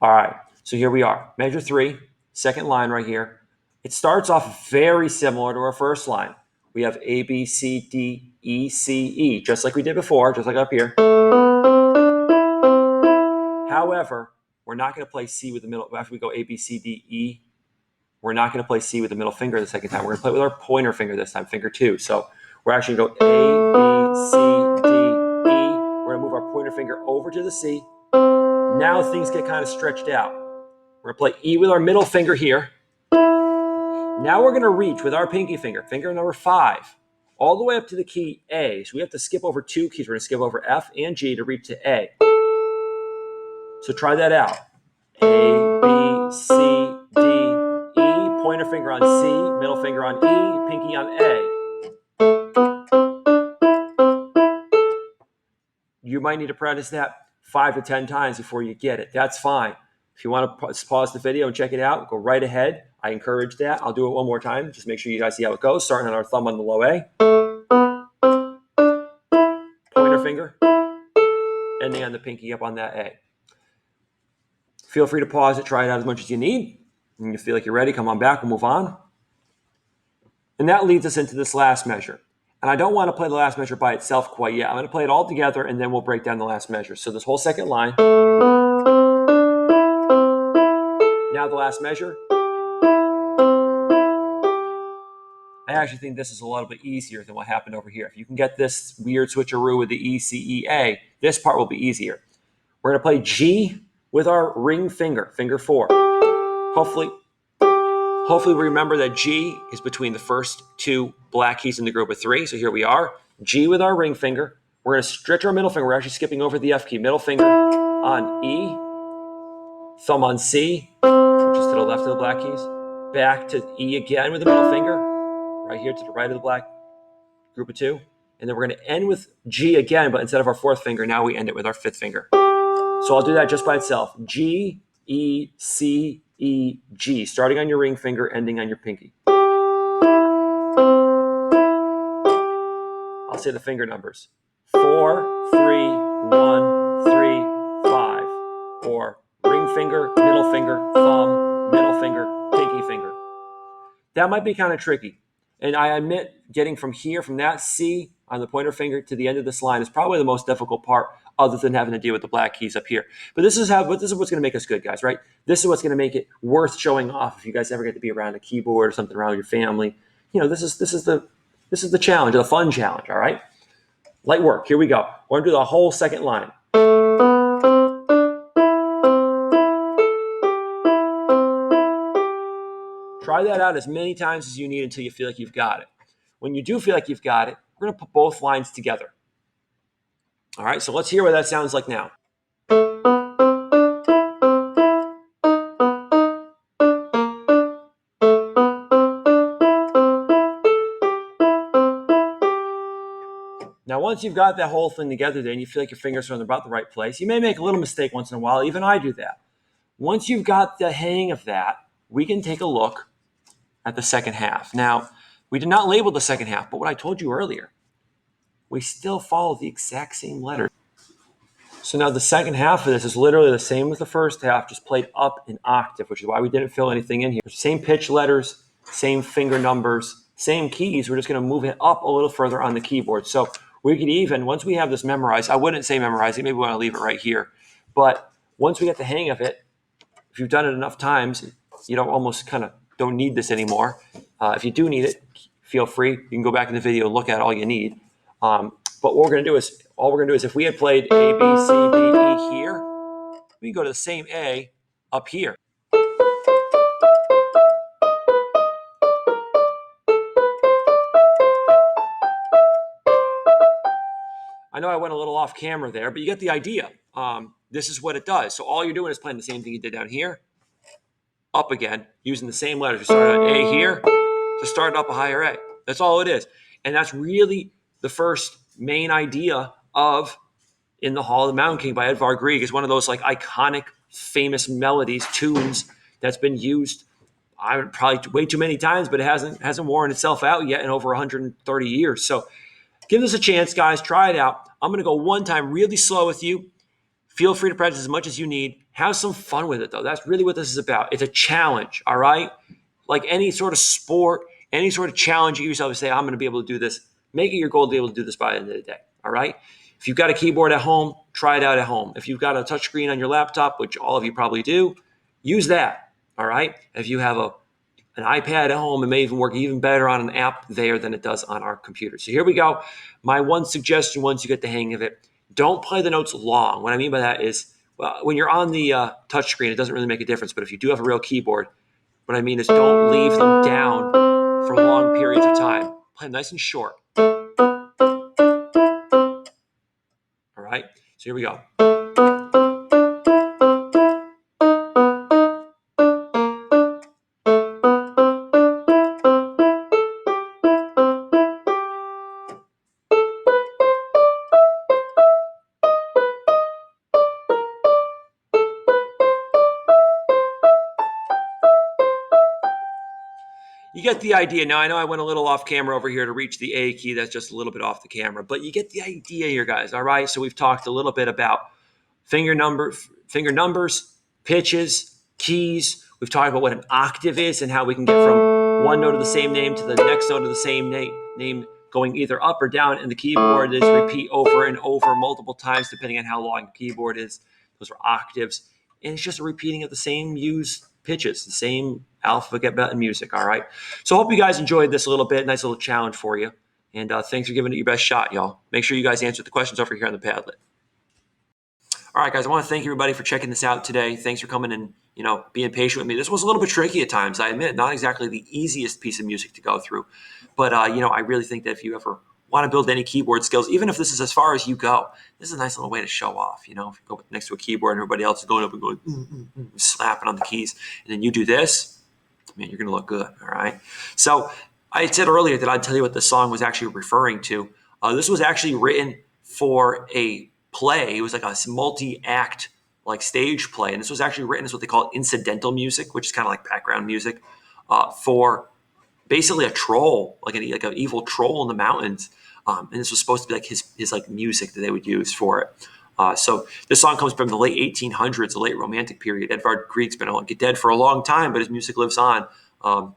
All right, so here we are. Measure 3, second line right here. It starts off very similar to our first line. We have A, B, C, D, E, C, E, just like we did before, just like up here. However, we're not going to play C with the middle. After we go A, B, C, D, E, we're not going to play C with the middle finger the second time. We're going to play with our pointer finger this time, finger 2. So we're actually going to go A, B, C, D, E. We're going to move our pointer finger over to the C. Now things get kind of stretched out. We're going to play E with our middle finger here. Now we're going to reach with our pinky finger, finger number 5, all the way up to the key A. So we have to skip over 2 keys. We're going to skip over F and G to reach to A. So try that out. A, B, C, D, E, pointer finger on C, middle finger on E, pinky on A. You might need to practice that 5 to 10 times before you get it. That's fine. If you want to pause the video and check it out, go right ahead. I encourage that. I'll do it one more time. Just make sure you guys see how it goes. Starting on our thumb on the low A. Pointer finger. Ending on the pinky up on that A. Feel free to pause it. Try it out as much as you need. When you feel like you're ready, come on back. We'll move on. And that leads us into this last measure. And I don't want to play the last measure by itself quite yet. I'm going to play it all together, and then we'll break down the last measure. So this whole second line. Now the last measure. I actually think this is a little bit easier than what happened over here. If you can get this weird switcheroo with the E, C, E, A, this part will be easier. We're going to play G with our ring finger, finger 4. Hopefully we remember that G is between the first 2 black keys in the group of 3. So here we are, G with our ring finger. We're going to stretch our middle finger. We're actually skipping over the F key. Middle finger on E, thumb on C, which is to the left of the black keys. Back to E again with the middle finger, right here to the right of the black group of 2. And then we're going to end with G again, but instead of our 4th finger, now we end it with our 5th finger. So I'll do that just by itself. G, E, C, E, G, starting on your ring finger, ending on your pinky. I'll say the finger numbers. 4, 3, 1, 3, 5. Or ring finger, middle finger, thumb, middle finger, pinky finger. That might be kind of tricky. And I admit getting from here, from that C on the pointer finger to the end of this line is probably the most difficult part, other than having to deal with the black keys up here. But this is what's going to make us good, guys, right? This is what's going to make it worth showing off if you guys ever get to be around a keyboard or something around your family. You know, this is the challenge, the fun challenge, all right? Light work. Here we go. We're going to do the whole second line. Try that out as many times as you need until you feel like you've got it. When you do feel like you've got it, we're going to put both lines together. All right, so let's hear what that sounds like now. Now, once you've got that whole thing together there and you feel like your fingers are in about the right place, you may make a little mistake once in a while. Even I do that. Once you've got the hang of that, we can take a look at the second half. Now, we did not label the second half, but what I told you earlier, we still follow the exact same letters. So now the second half of this is literally the same as the first half, just played up an octave, which is why we didn't fill anything in here. Same pitch letters, same finger numbers, same keys. We're just going to move it up a little further on the keyboard. So we could even, once we have this memorized, I wouldn't say memorize it. Maybe we want to leave it right here. But once we get the hang of it, if you've done it enough times, you don't almost kind of don't need this anymore. If you do need it, feel free. You can go back in the video and look at all you need. But what we're going to do is, if we had played A, B, C, D, E here, we can go to the same A up here. I know I went a little off camera there, but you get the idea. This is what it does. So all you're doing is playing the same thing you did down here, up again, using the same letters. You start on A here to start up a higher A. That's all it is. And that's really the first main idea of In the Hall of the Mountain King by Edvard Grieg. Is one of those like iconic, famous melodies, tunes that's been used probably way too many times, but it hasn't worn itself out yet in over 130 years. So give this a chance, guys. Try it out. I'm going to go one time really slow with you. Feel free to practice as much as you need. Have some fun with it, though. That's really what this is about. It's a challenge, all right? Like any sort of sport, any sort of challenge you yourself to say, I'm going to be able to do this. Make it your goal to be able to do this by the end of the day, all right? If you've got a keyboard at home, try it out at home. If you've got a touchscreen on your laptop, which all of you probably do, use that, all right? If you have an iPad at home, it may even work even better on an app there than it does on our computer. So here we go. My one suggestion once you get the hang of it, don't play the notes long. What I mean by that is, well, when you're on the touchscreen, it doesn't really make a difference. But if you do have a real keyboard, what I mean is don't leave them down for long periods of time. Play them nice and short. All right? So here we go. You get the idea. Now, I know I went a little off camera over here to reach the A key. That's just a little bit off the camera. But you get the idea here, guys. All right? So we've talked a little bit about finger numbers, pitches, keys. We've talked about what an octave is and how we can get from one note of the same name to the next note of the same name going either up or down. And the keyboard is repeat over and over multiple times, depending on how long the keyboard is. Those are octaves. And it's just a repeating of the same used pitches, the same alphabet and music, all right? So I hope you guys enjoyed this a little bit. Nice little challenge for you. And thanks for giving it your best shot, y'all. Make sure you guys answer the questions over here on the Padlet. All right, guys, I want to thank everybody for checking this out today. Thanks for coming and, being patient with me. This was a little bit tricky at times, I admit, not exactly the easiest piece of music to go through. But, I really think that if you ever want to build any keyboard skills, even if this is as far as you go, this is a nice little way to show off. If you go next to a keyboard and everybody else is going up and going, slapping on the keys, and then you do this, man, you're going to look good, all right? So I said earlier that I'd tell you what the song was actually referring to. This was actually written for a play. It was like a multi-act stage play, and this was actually written as what they call incidental music, which is kind of like background music for basically a troll, like an evil troll in the mountains. And this was supposed to be like his music that they would use for it. So this song comes from the late 1800s, the late Romantic period. Edvard Grieg's been dead for a long time, but his music lives on.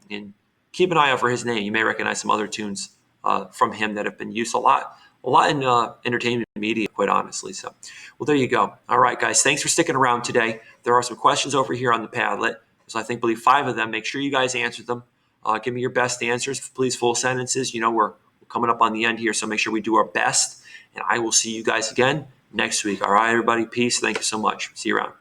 And keep an eye out for his name. You may recognize some other tunes from him that have been used a lot in entertainment media, quite honestly. So, well, there you go. All right, guys, thanks for sticking around today. There are some questions over here on the Padlet. So I believe 5 of them. Make sure you guys answer them. Give me your best answers, please, full sentences. We're coming up on the end here, so make sure we do our best. And I will see you guys again next week. All right, everybody, peace. Thank you so much. See you around.